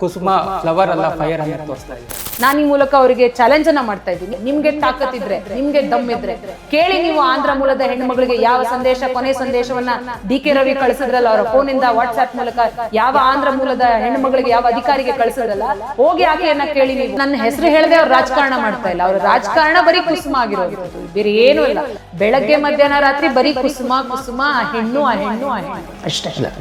ಕುಸುಮ flower ಅಲ್ಲ fire ಅಂತ ತೋರಿಸ್ತಾ ಇದೆ. ನಾನು ಈ ಮೂಲಕ ಅವರಿಗೆ ಚಾಲೆಂಜ್ ಅನ್ನ ಮಾಡ್ತಾ ಇದ್ದೀನಿ. ನಿಮ್ಗೆ ತಾಕತ್ತಿದ್ರೆ, ನಿಮ್ಗೆ ದಮ್ ಇದ್ರೆ ಕೇಳಿ, ನೀವು ಆಂಧ್ರ ಮೂಲದ ಹೆಣ್ಣುಮಗಳಿಗೆ ಯಾವ ಸಂದೇಶ, ಕೊನೆ ಸಂದೇಶವನ್ನ ಡಿ.ಕೆ. ರವಿ ಕಳಿಸಿದ್ರಲ್ಲ ಅವರ ಫೋನ್ ಇಂದ, ವಾಟ್ಸ್ಆಪ್ ಮೂಲಕ ಯಾವ ಆಂಧ್ರ ಮೂಲದ ಹೆಣ್ಣುಮಗಳಿಗೆ ಯಾವ ಅಧಿಕಾರಿಗೆ ಕಳಿಸಿದ್ರಲ್ಲ, ಹೋಗಿ ಆಕೆಯನ್ನ ಕೇಳಿ. ನೀವು ನನ್ನ ಹೆಸರು ಹೇಳದೆ ಅವ್ರು ರಾಜಕಾರಣ ಮಾಡ್ತಾ ಇಲ್ಲ. ಅವ್ರ ರಾಜಕಾರಣ ಬರೀ ಕುಸುಮ ಆಗಿರೋದು, ಬೇರೆ ಏನೂ ಇಲ್ಲ. ಬೆಳಗ್ಗೆ ಮಧ್ಯಾಹ್ನ ರಾತ್ರಿ ಬರೀ ಕುಸುಮ ಕುಸುಮ, ಆ ಹೆಣ್ಣು ಆ ಹೆಣ್ಣು ಆ ಹೆಣ್ಣು ಅಷ್ಟೇ.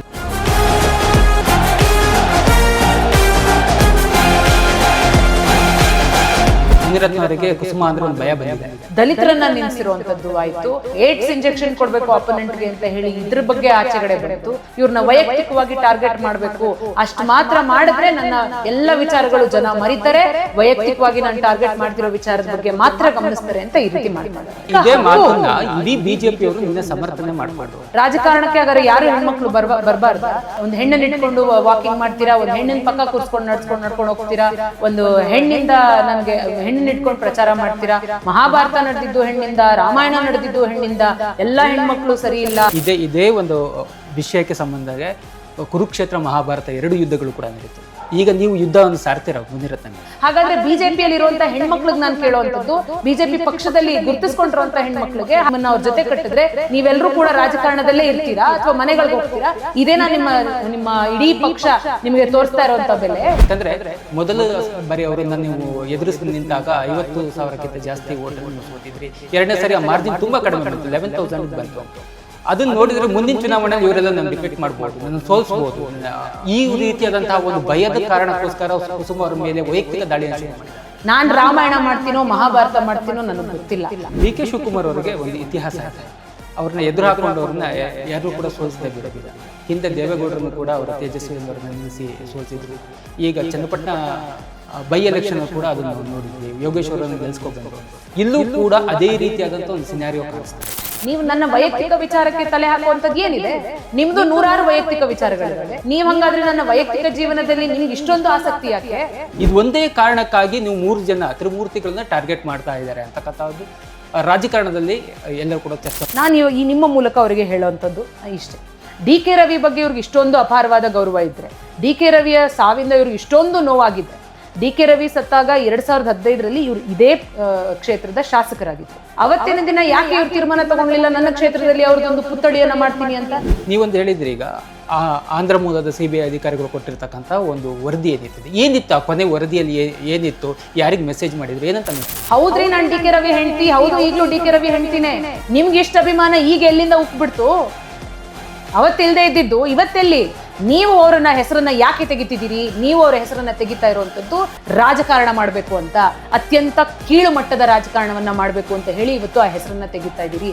ಮುನಿರತ್ನವರಿಗೆ ಕುಸುಮ ಅಂದ್ರೆ ಒಂದು ಭಯ ಬಂದಿದೆ. ದಲಿತರನ್ನ ನಿಲ್ಲಿಸಿರುವಂತದ್ದು ಆಯ್ತು, ಏಡ್ಸ್ ಇಂಜೆಕ್ಷನ್ ಕೊಡ್ಬೇಕು ಅಪೋನೆಂಟ್ಗೆ ಅಂತ ಹೇಳಿ ಇದ್ರ ಬಗ್ಗೆ ಆಚೆಗಡೆ ಬಂತು. ಇವ್ರನ್ನ ವೈಯಕ್ತಿಕವಾಗಿ ಟಾರ್ಗೆಟ್ ಮಾಡ್ಬೇಕು, ಅಷ್ಟು ಮಾತ್ರ ಮಾಡಿದ್ರೆ ನನ್ನ ಎಲ್ಲ ವಿಚಾರಗಳು ಜನ ಮರಿತಾರೆ, ವೈಯಕ್ತಿಕವಾಗಿ ನಾನು ಟಾರ್ಗೆಟ್ ಮಾಡ್ತಿರೋ ವಿಚಾರದ ಬಗ್ಗೆ ಮಾತ್ರ ಗಮನಿಸ್ತಾರೆ ಅಂತ ಈ ರೀತಿ ಮಾಡ್ತಾರೆ. ಇದೇ ಮಾತನ್ನ ಇಡೀ ಬಿಜೆಪಿ ಅವರು ನಿನ್ನ ಸಮರ್ಥನೆ ಮಾಡ್ಕೊಂಡು ರಾಜಕಾರಣಕ್ಕೆ ಅಗರ ಯಾರು ಹೆಣ್ಮಕ್ಳು ಬರಬಾರ್ದ? ಒಂದು ಹೆಣ್ಣನ್ನ ಇಟ್ಕೊಂಡು ವಾಕಿಂಗ್ ಮಾಡ್ತೀರಾ, ಒಂದು ಹೆಣ್ಣಿನ ಪಕ್ಕ ಕೂರ್ಸ್ಕೊಂಡು ನಡ್ಕೊಂಡು ಹೋಗ್ತೀರಾ, ಒಂದು ಹೆಣ್ಣಿಂದ ನನ್ಗೆ ಹೆಣ್ಣನ್ನ ಇಟ್ಕೊಂಡು ಪ್ರಚಾರ ಮಾಡ್ತೀರಾ. ಮಹಾಭಾರತ ನಡೆದಿದ್ದು ಹೆಣ್ಣಿಂದ, ರಾಮಾಯಣ ನಡೆದಿದ್ದು ಹೆಣ್ಣಿಂದ, ಎಲ್ಲಾ ಹೆಣ್ಮಕ್ಳು ಸರಿ ಇಲ್ಲ. ಇದೇ ಒಂದು ವಿಷಯಕ್ಕೆ ಸಂಬಂಧ ಕುರುಕ್ಷೇತ್ರ ಮಹಾಭಾರತ 2 ಯುದ್ಧಗಳು ಕೂಡ ನಡೀತು. ಈಗ ನೀವು ಯುದ್ಧವನ್ನು ಸಾರ್ತೀರ ಮುನಿರತ್ನ. ಹಾಗಾದ್ರೆ ಬಿಜೆಪಿಯಲ್ಲಿ ಇರುವಂತಹ ಹೆಣ್ಮಕ್ಳಿಗೆ ನಾನು ಕೇಳುವಂತದ್ದು, ಬಿಜೆಪಿ ಪಕ್ಷದಲ್ಲಿ ಗುರುತಿಸ್ಕೊಂಡಿರುವಂತಹ ಹೆಣ್ಮಕ್ಳಿಗೆ ನಮ್ಮನ್ನ ಅವ್ರ ಜೊತೆ ಕಟ್ಟಿದ್ರೆ ನೀವೆಲ್ಲರೂ ಕೂಡ ರಾಜಕಾರಣದಲ್ಲೇ ಇರ್ತೀರಾ ಅಥವಾ ಮನೆಗಳಿಗೆ ಹೋಗ್ತೀರಾ? ಇದೇನಾ ನಿಮ್ಮ ಇಡೀ ಪಕ್ಷ ನಿಮಗೆ ತೋರಿಸ್ತಾ ಇರುವಂತ ಬೆಲೆ? ಯಾಕಂದ್ರೆ ಮೊದಲ ಬಾರಿ ಅವರನ್ನ ನೀವು ಎದುರಿಸಿ ನಿಂತಾಗ 50,000ಕ್ಕಿಂತ ಜಾಸ್ತಿ ಓಟ್ ಸೋತಿದ್ರಿ. 2ನೇ ಸರಿ ಆ ಮಾರ್ಜಿನ್ ತುಂಬಾ ಕಡಿಮೆ ಬಂತು, 11,000 ಬಂತು. ಅದನ್ನ ನೋಡಿದ್ರೆ ಮುಂದಿನ ಚುನಾವಣೆ ಇವರೆಲ್ಲ ನಾನು ಡಿಫೆಕ್ಟ್ ಮಾಡ್ಬೋದು, ನಾನು ಸೋಲ್ಸ್ಬೋದು. ಈ ರೀತಿಯಾದಂತಹ ಒಂದು ಭಯದ ಕಾರಣಕ್ಕೋಸ್ಕರ ಕುಸುಮ ಅವರ ಮೇಲೆ ವೈಯಕ್ತಿಕ ದಾಳಿ ನಾನ್ ರಾಮಾಯಣ ಮಾಡ್ತೀನೋ ಮಹಾಭಾರತ ಮಾಡ್ತೀನೋ ನನಗೆ ಗೊತ್ತಿಲ್ಲ. ಡಿ.ಕೆ. ಶಿವಕುಮಾರ್ ಅವರಿಗೆ ಒಂದು ಇತಿಹಾಸ ಇದೆ. ಅವ್ರನ್ನ ಎದುರು ಹಾಕೊಂಡವ್ರನ್ನ ಯಾರು ಕೂಡ ಸೋಲಿಸದೆ ಬಿಡೋದಿಲ್ಲ. ಹಿಂದೆ ದೇವೇಗೌಡರನ್ನು ಕೂಡ ಅವರ ತೇಜಸ್ವಿ ಅವರನ್ನ ನಿಲ್ಲಿಸಿ ಸೋಲಿಸಿದ್ರು. ಈಗ ಚನ್ನಪಟ್ಟಣ ಬೈ ಎಲೆಕ್ಷನ್ ಕೂಡ ಅದನ್ನು ನೋಡಿದ್ವಿ, ಯೋಗೇಶ್ ಅವರನ್ನು ಗೆಲ್ಸ್ಕೊಬಂದ್ರು. ಇಲ್ಲೂ ಕೂಡ ಅದೇ ರೀತಿಯಾದಂಥ ಒಂದು ಸಿನಾರಿಯೋ ಕಾಣಿಸ್ತದೆ. ನೀವು ನನ್ನ ವೈಯಕ್ತಿಕ ವಿಚಾರಕ್ಕೆ ತಲೆ ಹಾಕುವಂತದ್ದು ಏನಿದೆ? ನಿಮ್ದು 100 ವೈಯಕ್ತಿಕ ವಿಚಾರಗಳಿವೆ. ನೀವ್ ಹಂಗಾದ್ರೆ ನನ್ನ ವೈಯಕ್ತಿಕ ಜೀವನದಲ್ಲಿ ನಿಮ್ಗೆ ಇಷ್ಟೊಂದು ಆಸಕ್ತಿ ಯಾಕೆ? ಇದು ಒಂದೇ ಕಾರಣಕ್ಕಾಗಿ ನೀವು 3 ಜನ ತ್ರಿಮೂರ್ತಿಗಳನ್ನ ಟಾರ್ಗೆಟ್ ಮಾಡ್ತಾ ಇದ್ದಾರೆ ಅಂತಕ್ಕಂಥದ್ದು ರಾಜಕಾರಣದಲ್ಲಿ ಎಲ್ಲರೂ ಕೂಡ ಚರ್ಚೆ. ನಾನು ಈ ನಿಮ್ಮ ಮೂಲಕ ಅವರಿಗೆ ಹೇಳುವಂಥದ್ದು ಇಷ್ಟೇ. ಡಿ.ಕೆ. ರವಿ ಬಗ್ಗೆ ಇವ್ರಿಗೆ ಇಷ್ಟೊಂದು ಅಪಾರವಾದ ಗೌರವ ಇದ್ರೆ, ಡಿ.ಕೆ. ರವಿಯ ಸಾವಿಂದ ಇವ್ರಿಗೆ ಇಷ್ಟೊಂದು ನೋವಾಗಿದೆ. ಡಿ.ಕೆ. ರವಿ ಸತ್ತಾಗ 2015ರಲ್ಲಿ ಇವ್ರು ಇದೇ ಕ್ಷೇತ್ರದ ಶಾಸಕರಾಗಿದ್ರು. ಅವತ್ತಿನ ದಿನ ಯಾಕೆ ಇವ್ರು ತೀರ್ಮಾನ ತಗೊಂಡಿಲ್ಲ ನನ್ನ ಕ್ಷೇತ್ರದಲ್ಲಿ ಅವ್ರದ್ದೊಂದು ಪುತ್ಥಳಿಯನ್ನ ಮಾಡ್ತೀನಿ ಅಂತ? ನೀವೊಂದು ಹೇಳಿದ್ರಿ, ಈಗ ಆಂಧ್ರ ಮೂಲದ CBI ಅಧಿಕಾರಿಗಳು ಕೊಟ್ಟಿರ್ತಕ್ಕಂಥ ಒಂದು ವರದಿ ಏನಿತ್ತು ಆ ಕೊನೆ ವರದಿಯಲ್ಲಿ ಏನಿತ್ತು? ಯಾರಿಗೆ ಮೆಸೇಜ್ ಮಾಡಿದ್ರು, ಏನಂತ? ಹೌದ್ರಿ, ನಾನು ಡಿ.ಕೆ. ರವಿ ಹೆಂಡ್ತಿ, ಹೌದು ಈಗಲೂ ಡಿ.ಕೆ. ರವಿ ಹೆಂಡ್ತಿನೇ. ನಿಮ್ಗೆ ಇಷ್ಟ ಅಭಿಮಾನ ಈಗ ಎಲ್ಲಿಂದ ಉಕ್ಬಿಡ್ತು? ಅವತ್ತಿಲ್ದೇ ಇದ್ದಿದ್ದು ಇವತ್ತೆಲ್ಲಿ? ನೀವು ಅವರನ್ನ ಹೆಸರನ್ನ ಯಾಕೆ ತೆಗಿತಿದ್ದೀರಿ? ನೀವು ಅವರ ಹೆಸರನ್ನ ತೆಗಿತಾ ಇರುವಂತದ್ದು ರಾಜಕಾರಣ ಮಾಡಬೇಕು ಅಂತ, ಅತ್ಯಂತ ಕೀಳು ಮಟ್ಟದ ರಾಜಕಾರಣವನ್ನ ಮಾಡಬೇಕು ಅಂತ ಹೇಳಿ ಇವತ್ತು ಆ ಹೆಸರನ್ನ ತೆಗಿತಾ ಇದ್ದೀರಿ.